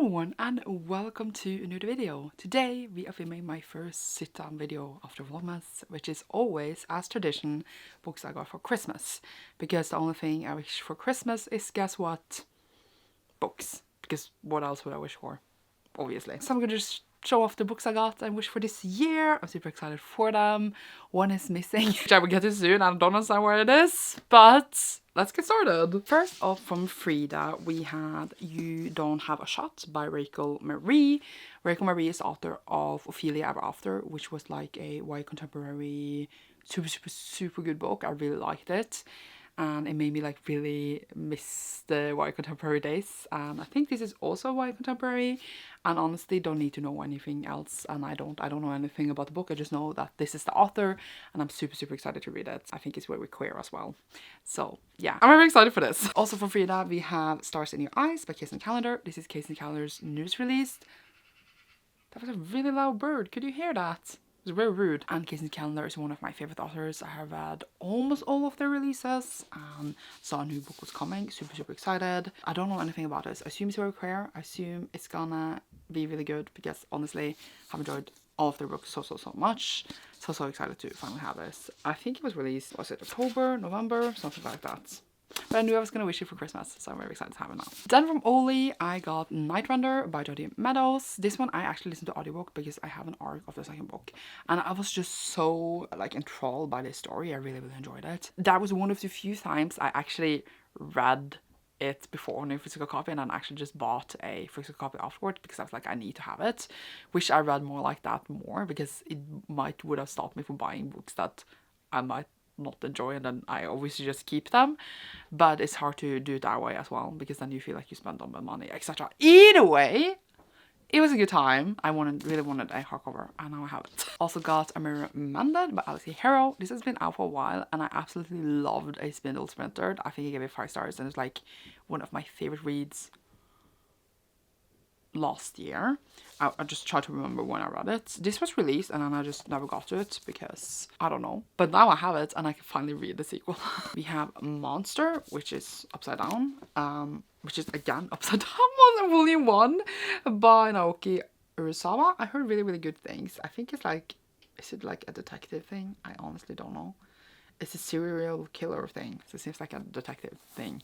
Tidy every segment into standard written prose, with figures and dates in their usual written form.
everyone and welcome to a new video. Today we are filming my first sit-down video after Vlogmas, which is always, as tradition, books I got for Christmas. Because the only thing I wish for Christmas is, guess what? Books. Because what else would I wish for? Obviously. So I'm gonna just show off the books I got and wish for this year. I'm super excited for them. One is missing, which I will get to soon. I don't understand where it is, but let's get started. First off, from Frida, we had You Don't Have a Shot by Rachel Marie. Rachel Marie is the author of Ophelia Ever After, which was like a YA contemporary, super good book. I really liked it. And it made me like really miss the YA contemporary days. And I think this is also YA contemporary. And honestly, don't need to know anything else. And I don't know anything about the book. I just know that this is the author, and I'm super excited to read it. I think it's very queer as well. So yeah, I'm very excited for this. Also from Frida, we have Stars in Your Eyes by Casey Calendar. This is Casey Calendar's newest release. That was a really loud bird. Could you hear that? It was very rude. And Casey Calendar is one of my favorite authors. I have read almost all of their releases and saw a new book was coming. Super excited. I don't know anything about this. I assume it's very queer. I assume it's gonna be really good because honestly, I've enjoyed all of their books so much. So excited to finally have this. I think it was released, was it October, November, something like that. But I knew I was going to wish it for Christmas, so I'm very excited to have it now. Then from Oli, I got Night Render by Jodie Meadows. This one I actually listened to audiobook because I have an arc of the second book. And I was just so like enthralled by this story. I really enjoyed it. That was one of the few times I actually read it before on a physical copy, and then actually just bought a physical copy afterwards because I was like, I need to have it. Wish I read more like that more, because it would have stopped me from buying books that I might not enjoy and then I obviously just keep them. But it's hard to do it that way as well, because then you feel like you spend all the money, etc. Either way, it was a good time. I really wanted a hardcover, and now I have it. Also got A Mirror Mended by Alice Harrow. This has been out for a while, and I absolutely loved A Spindle Splintered. I think I gave it 5 stars, and it's like one of my favorite reads last year. I just tried to remember when I read it. This was released and then I just never got to it because I don't know. But now I have it and I can finally read the sequel. We have Monster, which is upside down. Which is again upside down, volume 1 by Naoki Urasawa. I heard really good things. I think it's like, is it like a detective thing? I honestly don't know. It's a serial killer thing. So it seems like a detective thing.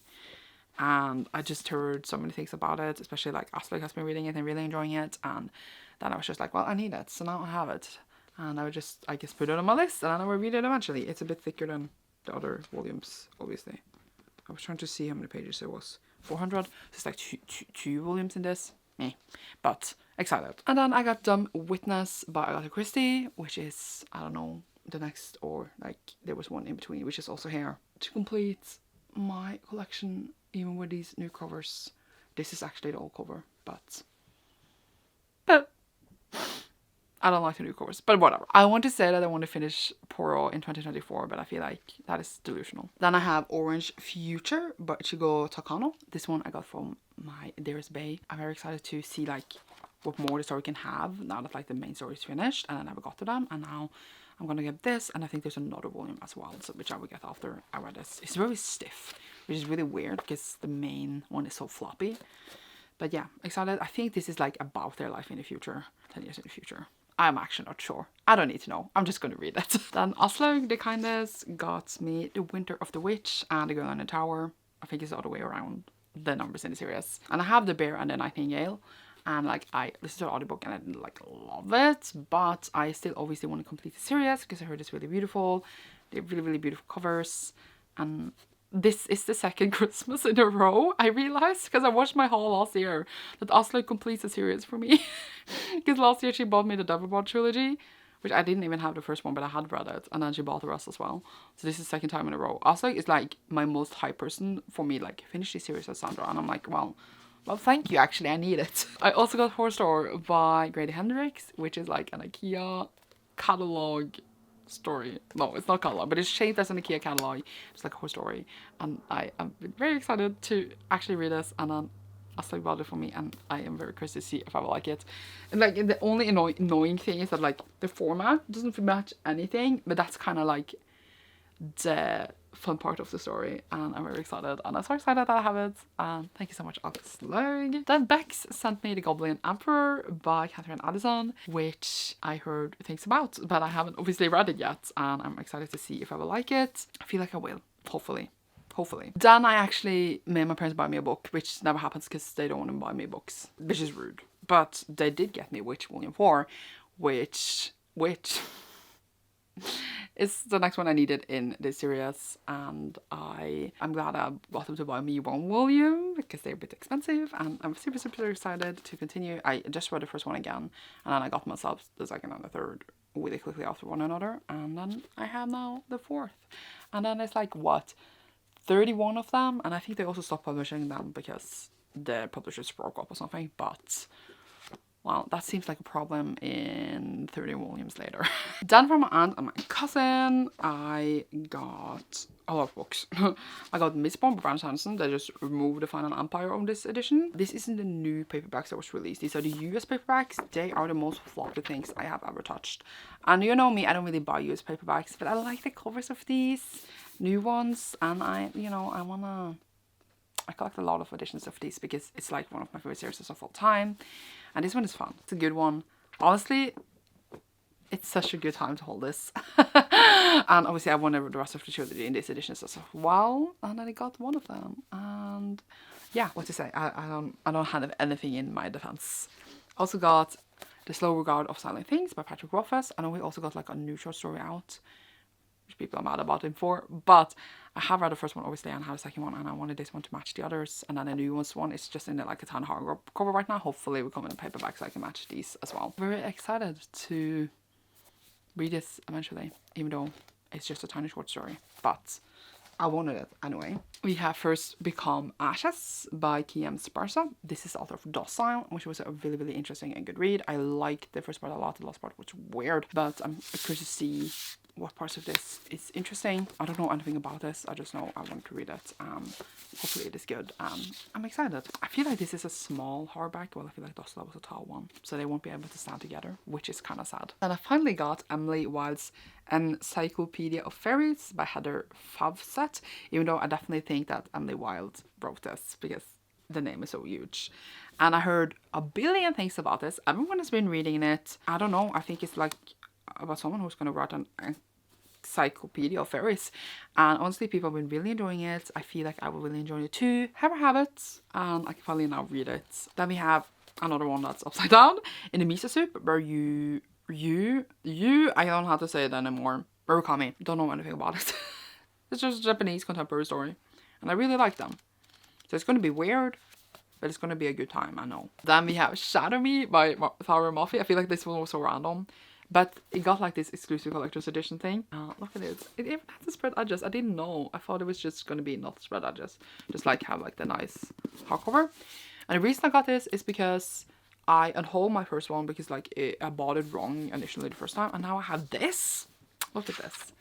And I just heard so many things about it, especially like Aslak has been reading it and really enjoying it. And then I was just like, well, I need it. So now I have it. And I would just, I guess, put it on my list and then I will read it eventually. It's a bit thicker than the other volumes, obviously. I was trying to see how many pages it was. 400. So it's like two volumes in this. Meh. But excited. And then I got Dumb Witness by Agatha Christie, which is, I don't know, the next, or like there was one in between, which is also here. To complete my collection, even with these new covers. This is actually the old cover, but I don't like the new covers, but whatever. I want to say that I want to finish Poro in 2024, but I feel like that is delusional. Then I have Orange Future by Ichigo Takano. This one I got from my Dearest Bay. I'm very excited to see like what more the story can have now that like the main story is finished, and I never got to them, and now I'm gonna get this, and I think there's another volume as well, so which I will get after I read this. It's very stiff, which is really weird because the main one is so floppy. But yeah, excited. I think this is like about their life in the future, 10 years in the future. I'm actually not sure. I don't need to know. I'm just gonna read it. Then Aslaug the Kindness got me The Winter of the Witch and The Girl in the Tower. I think it's the other way around, the numbers in the series. And I have The Bear and the Nightingale. And like I listened to the audiobook and I didn't like love it, but I still obviously want to complete the series because I heard it's really beautiful. They have really beautiful covers, and this is the second Christmas in a row I realized, because I watched my haul last year, that Asla completes the series for me. Because last year she bought me the Devilbot trilogy, which I didn't even have the first one, but I had read it, and then she bought the rest as well. So this is the second time in a row. Asla is like my most hype person for me, like finish this series as Sandra, and I'm like, well, thank you, actually, I need it. I also got Horror Store by Grady Hendrix, which is like an IKEA catalog story. No, it's not catalog, but it's shaped as an IKEA catalog. It's like a horror story. And I am very excited to actually read this, and then Aslak bought it for me, and I am very curious to see if I will like it. And like the only annoying thing is that like the format doesn't match anything, but that's kind of like the fun part of the story, and I'm very excited, and I'm so excited that I have it, and thank you so much, Alex Slug. Then Bex sent me The Goblin Emperor by Catherine Addison, which I heard things about, but I haven't obviously read it yet, and I'm excited to see if I will like it. I feel like I will, hopefully. Then I actually made my parents buy me a book, which never happens because they don't want to buy me books, which is rude. But they did get me Witch Volume 4, which is the next one I needed in this series, and I'm glad I got them to buy me one volume because they're a bit expensive, and I'm super excited to continue. I just read the first one again, and then I got myself the second and the third really quickly after one another, and then I have now the fourth, and then it's like, what, 31 of them, and I think they also stopped publishing them because the publishers broke up or something, but well, that seems like a problem in 30 volumes later. Then from my aunt and my cousin, I got a lot of books. I got Mistborn by Brandon Sanderson. They just removed the Final Empire on this edition. This isn't the new paperbacks that was released. These are the US paperbacks. They are the most floppy things I have ever touched. And you know me, I don't really buy US paperbacks, but I like the covers of these new ones, and I collect a lot of editions of these because it's like one of my favorite series of all time. And this one is fun. It's a good one. Honestly, it's such a good time to hold this. And obviously I wanted the rest of the trilogy in this edition as well. And then I got one of them. And yeah, what to say? I don't have anything in my defense. Also got The Slow Regard of Silent Things by Patrick Rothfuss. And then we also got like a new short story out, which people are mad about him for, but I have read the first one obviously and have the second one, and I wanted this one to match the others, and then the new one is just in like a tan hardcover right now. Hopefully will come in a paperback so I can match these as well. Very excited to read this eventually, even though it's just a tiny short story, but I wanted it anyway. We have First Become Ashes by K.M. Sparsa. This is the author of Docile, which was a really interesting and good read. I liked the first part a lot. The last part was weird, but I'm curious to see what parts of this is interesting. I don't know anything about this. I just know I want to read it. Hopefully it is good. I'm excited. I feel like this is a small hardback. Well, I feel like Docile was a tall one, so they won't be able to stand together, which is kind of sad. And I finally got Emily Wilde's Encyclopedia of Fairies by Heather Favsett, even though I definitely think that Emily Wilde wrote this because the name is so huge. And I heard a billion things about this. Everyone has been reading it. I don't know. I think it's like about someone who's going to write an Encyclopedia of Fairies, and honestly people have been really enjoying it. I feel like I will really enjoy it too. Have it, and I can finally now read it. Then we have another one that's upside down, In the Miso Soup, where you I don't know how to say it anymore. Murakami. Don't know anything about it. It's just a Japanese contemporary story, and I really like them. So it's going to be weird, but it's going to be a good time, I know. Then we have Shadow Me by Tharu Mafi. I feel like this one was so random, but it got like this exclusive collector's edition thing. Look at it. It even has the spread edges. I didn't know. I thought it was just going to be not spread edges. Just like have like the nice hardcover. And the reason I got this is because I unhauled my first one because like I bought it wrong initially the first time. And now I have this. Look at this.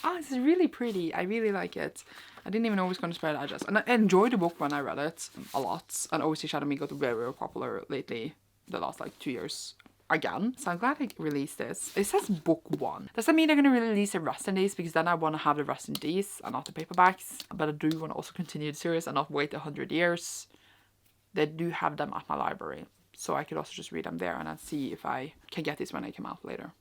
Oh, this is really pretty. I really like it. I didn't even know it was going to spread edges. And I enjoyed the book when I read it a lot. And obviously Shadow Me got very popular lately, the last like 2 years. Again, so I'm glad I released this. It says book 1. Does that mean they're going to release the rest in these? Because then I want to have the rest in these and not the paperbacks. But I do want to also continue the series and not wait 100 years. They do have them at my library, so I could also just read them there and then see if I can get this when they come out later.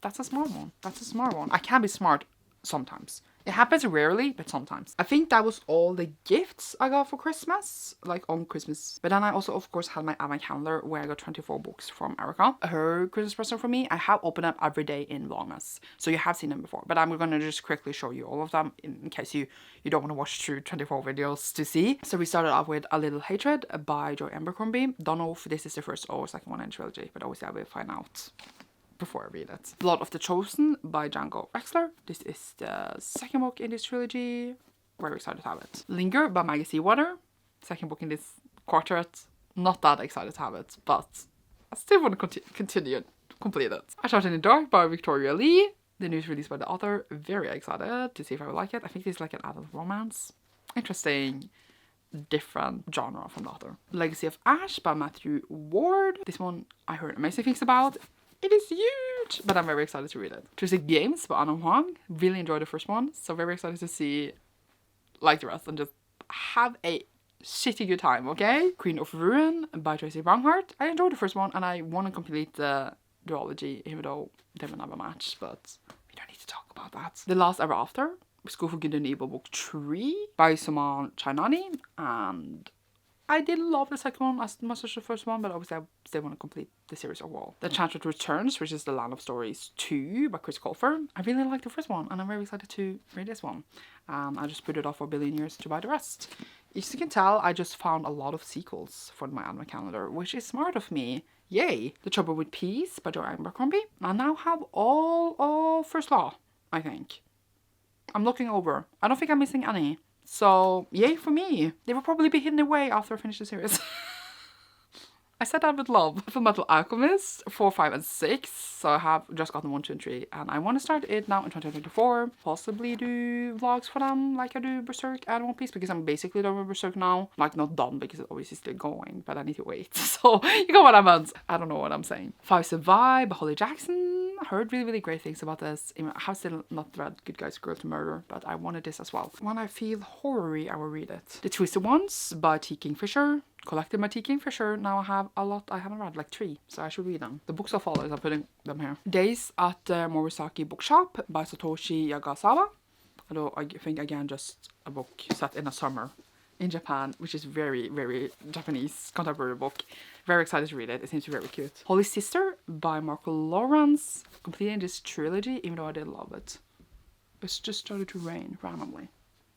That's a smart one. That's a smart one. I can be smart sometimes. It happens rarely, but sometimes. I think that was all the gifts I got for Christmas, like on Christmas. But then I also, of course, had my advent calendar where I got 24 books from Erica. Her Christmas present for me. I have opened up every day in Vlogmas, so you have seen them before. But I'm going to just quickly show you all of them in case you don't want to watch through 24 videos to see. So we started off with A Little Hatred by Joy Abercrombie. Don't know if this is the first or second one in the trilogy, but obviously I will find out before I read it. Blood of the Chosen by Django Wexler. This is the second book in this trilogy. Very excited to have it. Linger by Maggie Seawater. Second book in this quartet. Not that excited to have it, but I still want to complete it. I Shot in the Dark by Victoria Lee. The news released by the author. Very excited to see if I will like it. I think this is like an adult romance. Interesting, different genre from the author. Legacy of Ash by Matthew Ward. This one I heard amazing things about. It is huge! much, but I'm very excited to read it. Twisted Games by Anna Huang. Really enjoyed the first one, so very excited to see like the rest and just have a shitty good time, okay? Queen of Ruin by Tracy Banghart. I enjoyed the first one and I want to complete the duology, even though they will never match, but we don't need to talk about that. The Last Ever After, School for Good and Evil Book 3 by Suman Chainani, and I did love the second one as much as the first one, but obviously I still want to complete the series overall. The Enchanted Returns, which is The Land of Stories 2 by Chris Colfer. I really like the first one and I'm very excited to read this one. I just put it off for a billion years to buy the rest. As you can tell, I just found a lot of sequels for my anime calendar, which is smart of me. Yay! The Trouble with Peace by Joe Abercrombie. I now have all of First Law, I think. I'm looking over. I don't think I'm missing any. So, yay for me. They will probably be hidden away after I finish the series. I said that with love. Full Metal Alchemist 4, 5, and 6. So I have just gotten 1, 2, and 3. And I want to start it now in 2024. Possibly do vlogs for them like I do Berserk and One Piece. Because I'm basically done with Berserk now. Like not done because it's obviously still going. But I need to wait. So you got what I meant. I don't know what I'm saying. 5 Survive by Holly Jackson. I heard really, really great things about this. I have still not read Good Guys Girl to Murder. But I wanted this as well. When I feel horror-y, I will read it. The Twisted Ones by T. Kingfisher. Collected my T. Kingfisher. Now I have a lot I haven't read, like 3, so I should read them. The books are followers, I'm putting them here. Days at the Morisaki Bookshop by Satoshi Yagasawa. Although I think again just a book set in a summer in Japan, which is very, very Japanese contemporary book. Very excited to read it. It seems very cute. Holy Sister by Marco Lawrence. Completing this trilogy, even though I did love it. It's just started to rain randomly.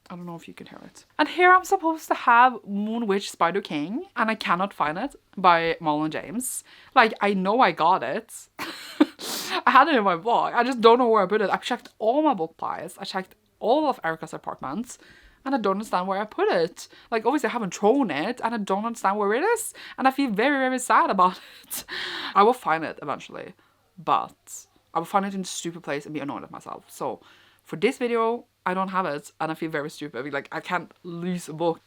I don't know if you can hear it. And here I'm supposed to have Moon Witch Spider King, and I cannot find it, by Marlon James. Like, I know I got it. I had it in my blog. I just don't know where I put it. I've checked all my book piles. I checked all of Erica's apartments, and I don't understand where I put it. Like, obviously I haven't thrown it, and I don't understand where it is. And I feel very, very sad about it. I will find it eventually, but I will find it in a stupid place and be annoyed at myself. So, for this video, I don't have it, and I feel very stupid. Like, I can't lose a book.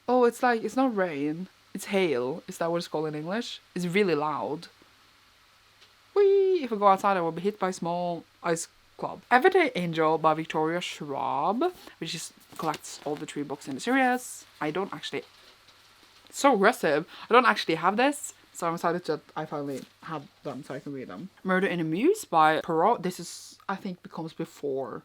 Oh, it's like, it's not rain. It's hail. Is that what it's called in English? It's really loud. Whee! If I go outside, I will be hit by a small ice club. Everyday Angel by Victoria Schwab, which is collects all the 3 books in the series. I don't actually... So aggressive. I don't actually have this. So I'm excited that I finally have them so I can read them. Murder in the Muse by Perrault. This is, I think, becomes before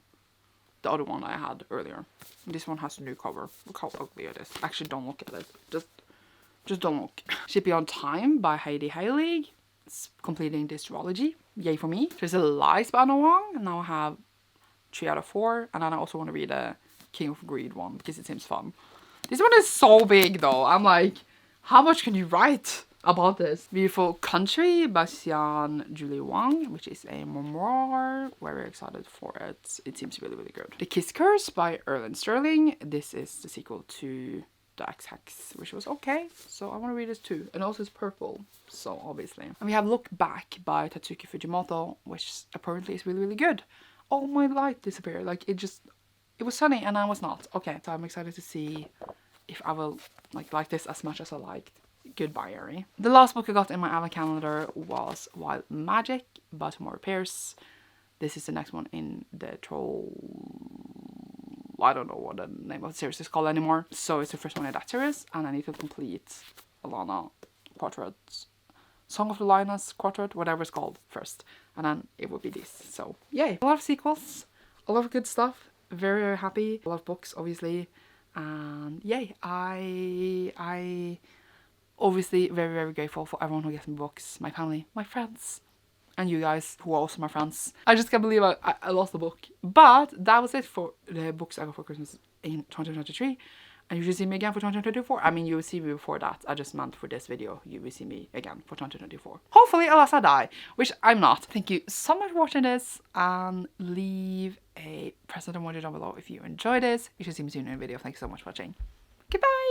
the other one I had earlier. This one has a new cover. Look how ugly it is. Actually, don't look at it. Just don't look. Ship Beyond Time by Heidi Heilig. It's completing this trilogy. Yay for me. There's a Lies by Anna Wong. And now I have 3 out of 4. And then I also want to read a King of Greed one because it seems fun. This one is so big though. I'm like, how much can you write about this? Beautiful Country by Xian Julie Wang, which is a memoir. Very excited for it. It seems really, really good. The Kiss Curse by Erland Sterling. This is the sequel to The X-Hex, which was okay. So I want to read this too. And also it's purple, so obviously. And we have Look Back by Tatsuki Fujimoto, which apparently is really, really good. Oh, my light disappeared. Like, it was sunny and I was not. Okay, so I'm excited to see if I will like this as much as I liked Goodbye, Yuri. The last book I got in my Ava calendar was Wild Magic by Tamora Pierce. This is the next one in the Troll... I don't know what the name of the series is called anymore. So it's the first one in that series, and I need to complete Alana Quartet, Song of the Lioness Quartet, whatever it's called first. And then it will be this. So, yay. A lot of sequels, a lot of good stuff. Very, very happy. A lot of books, obviously. And yay. I obviously very, very grateful for everyone who gets me books. My family, my friends, and you guys who are also my friends. I just can't believe I lost the book. But that was it for the books I got for Christmas in 2023. And you should see me again for 2024. I mean, you will see me before that. I just meant for this video, you will see me again for 2024. Hopefully, unless I die, which I'm not. Thank you so much for watching this, and leave a present emoji down below if you enjoyed this. You should see me soon in a video. Thanks so much for watching. Goodbye!